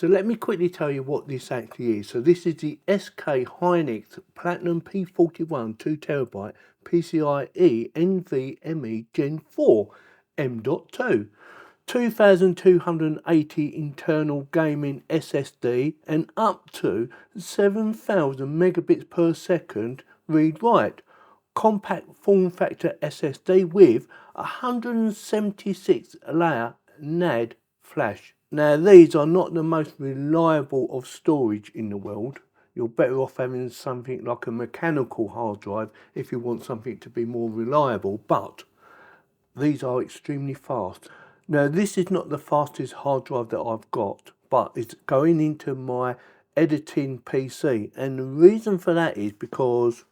So let me quickly tell you what this actually is. So this is the SK Hynix Platinum P41 2TB PCIe NVMe Gen 4 M.2. 2280 internal gaming SSD and up to 7000 megabits per second read-write. Compact form factor SSD with 176 layer NAND flash. Now these are not the most reliable of storage in the world. You're better off having something like a mechanical hard drive if you want something to be more reliable, but these are extremely fast. Now this is not the fastest hard drive that I've got, but it's going into my editing PC, and the reason for that is because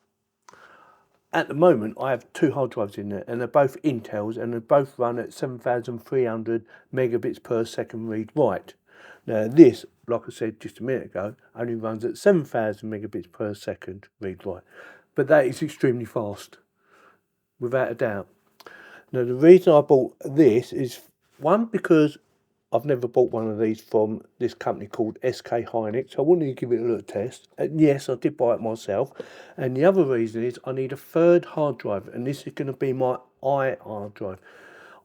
at the moment I have two hard drives in there and they're both Intels and they both run at 7300 megabits per second read write. Now this, like I said just a minute ago, only runs at 7000 megabits per second read write, but that is extremely fast, without a doubt. Now the reason I bought this is, one, because I've never bought one of these from this company called SK Hynix. I wanted to give it a little test. And yes, I did buy it myself. And the other reason is I need a third hard drive, and this is going to be my hard drive.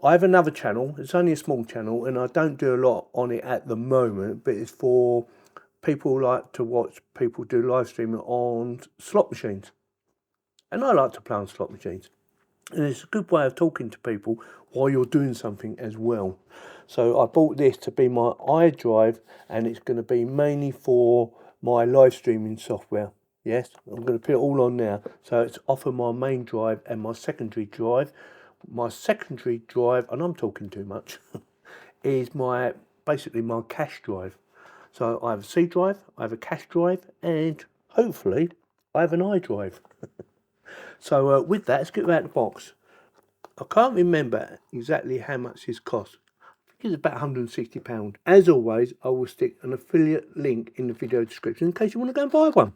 I have another channel. It's only a small channel, and I don't do a lot on it at the moment, but it's for people who like to watch people do live streaming on slot machines. And I like to play on slot machines. And it's a good way of talking to people while you're doing something as well. So I bought this to be my iDrive, and it's going to be mainly for my live streaming software. Yes, I'm going to put it all on now. So it's off of my main drive and my secondary drive. My secondary drive, and I'm talking too much, is basically my cache drive. So I have a C drive, I have a cache drive, and hopefully I have an iDrive. So with that, let's get it out of the box. I can't remember exactly how much this cost. I think it's about £160. As always, I will stick an affiliate link in the video description in case you want to go and buy one.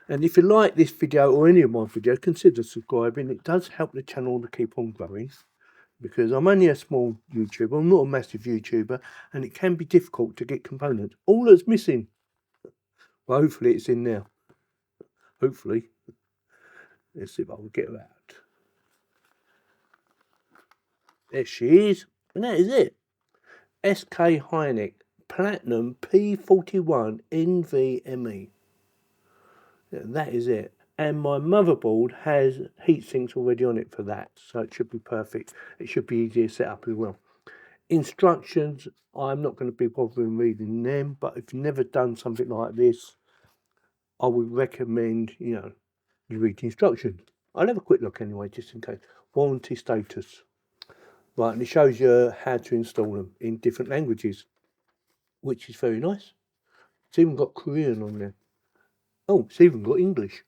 And if you like this video or any of my videos, consider subscribing. It does help the channel to keep on growing, because I'm only a small YouTuber. I'm not a massive YouTuber, and it can be difficult to get components. All that's missing, well, hopefully it's in now. Hopefully. Let's see if I can get her out. There she is, and that is it. SK Hynix Platinum P41 NVMe. Yeah, that is it. And my motherboard has heat sinks already on it for that, so it should be perfect. It should be easier to set up as well. Instructions, I'm not going to be bothering reading them, but if you've never done something like this, I would recommend, you read the instructions. I'll have a quick look anyway, just in case. Warranty status. Right, and it shows you how to install them in different languages, which is very nice. It's even got Korean on there. Oh, it's even got English.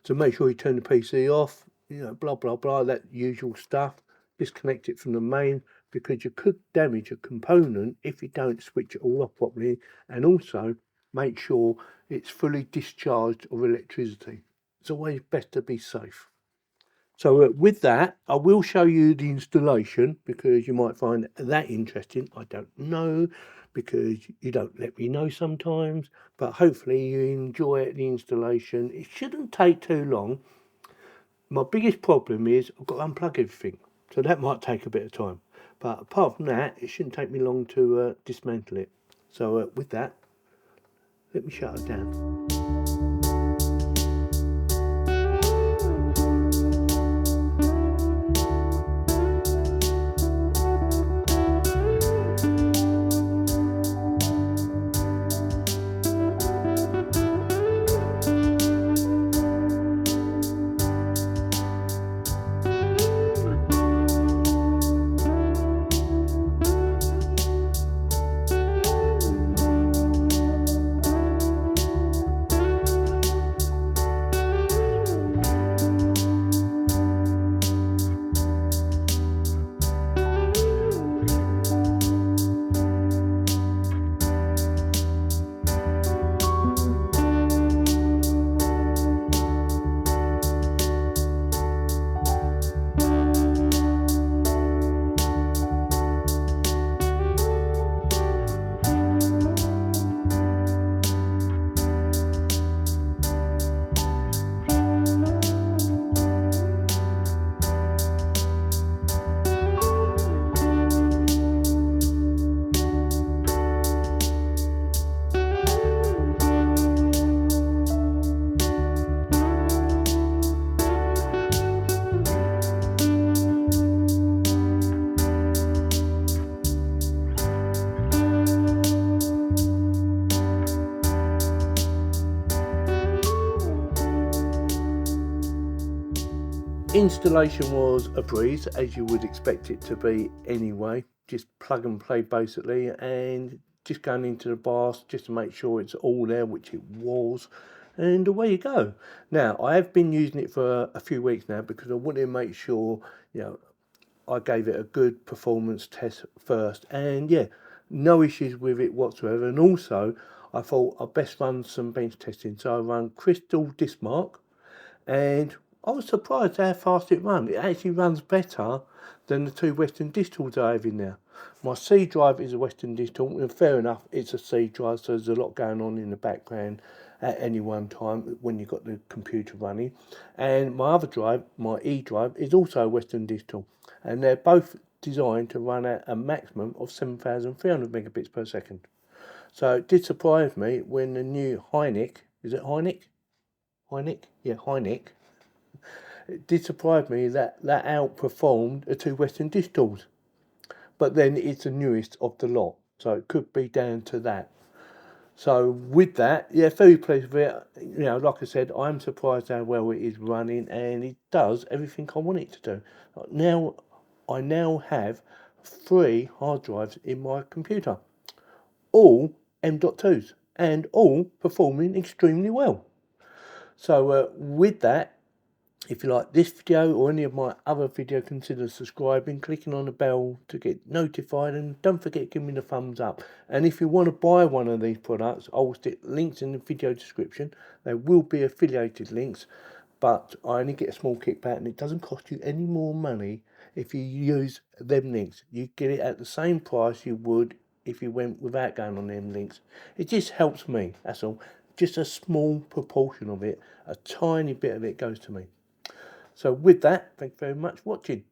So make sure you turn the PC off, blah, blah, blah, that usual stuff. Disconnect it from the main, because you could damage a component if you don't switch it all off properly. And also, make sure it's fully discharged of electricity. It's always best to be safe. So with that, I will show you the installation, because you might find that interesting. I don't know, because you don't let me know sometimes, but hopefully you enjoy the installation. It shouldn't take too long. My biggest problem is I've got to unplug everything, so that might take a bit of time. But apart from that, it shouldn't take me long to dismantle it. So with that, let me shut it down. Installation was a breeze, as you would expect it to be anyway. Just plug and play basically, and just going into the BIOS just to make sure it's all there, which it was, and away you go. Now, I have been using it for a few weeks now because I wanted to make sure, you know, I gave it a good performance test first, and yeah, no issues with it whatsoever. And also, I thought I'd best run some bench testing, so I run Crystal Dismark, and I was surprised how fast it runs. It actually runs better than the two Western distals I have in there. My C drive is a Western distal, and fair enough, it's a C drive, so there's a lot going on in the background at any one time when you've got the computer running. And my other drive, my E drive, is also a Western distal, and they're both designed to run at a maximum of 7,300 megabits per second. So it did surprise me when the new Hynix, is it Hynix? Hynix? Yeah, Hynix. It did surprise me that outperformed the two Western distals. But then it's the newest of the lot, so it could be down to that. So with that, yeah, very pleased with it. You know, like I said, I'm surprised how well it is running, and it does everything I want it to do. I now have 3 hard drives in my computer, all M.2s, and all performing extremely well. So with that, if you like this video or any of my other video, consider subscribing, clicking on the bell to get notified, and don't forget to give me the thumbs up. And if you want to buy one of these products, I will stick links in the video description. There will be affiliated links, but I only get a small kickback, and it doesn't cost you any more money if you use them links. You get it at the same price you would if you went without going on them links. It just helps me, that's all. Just a small proportion of it, a tiny bit of it goes to me. So with that, thank you very much for watching.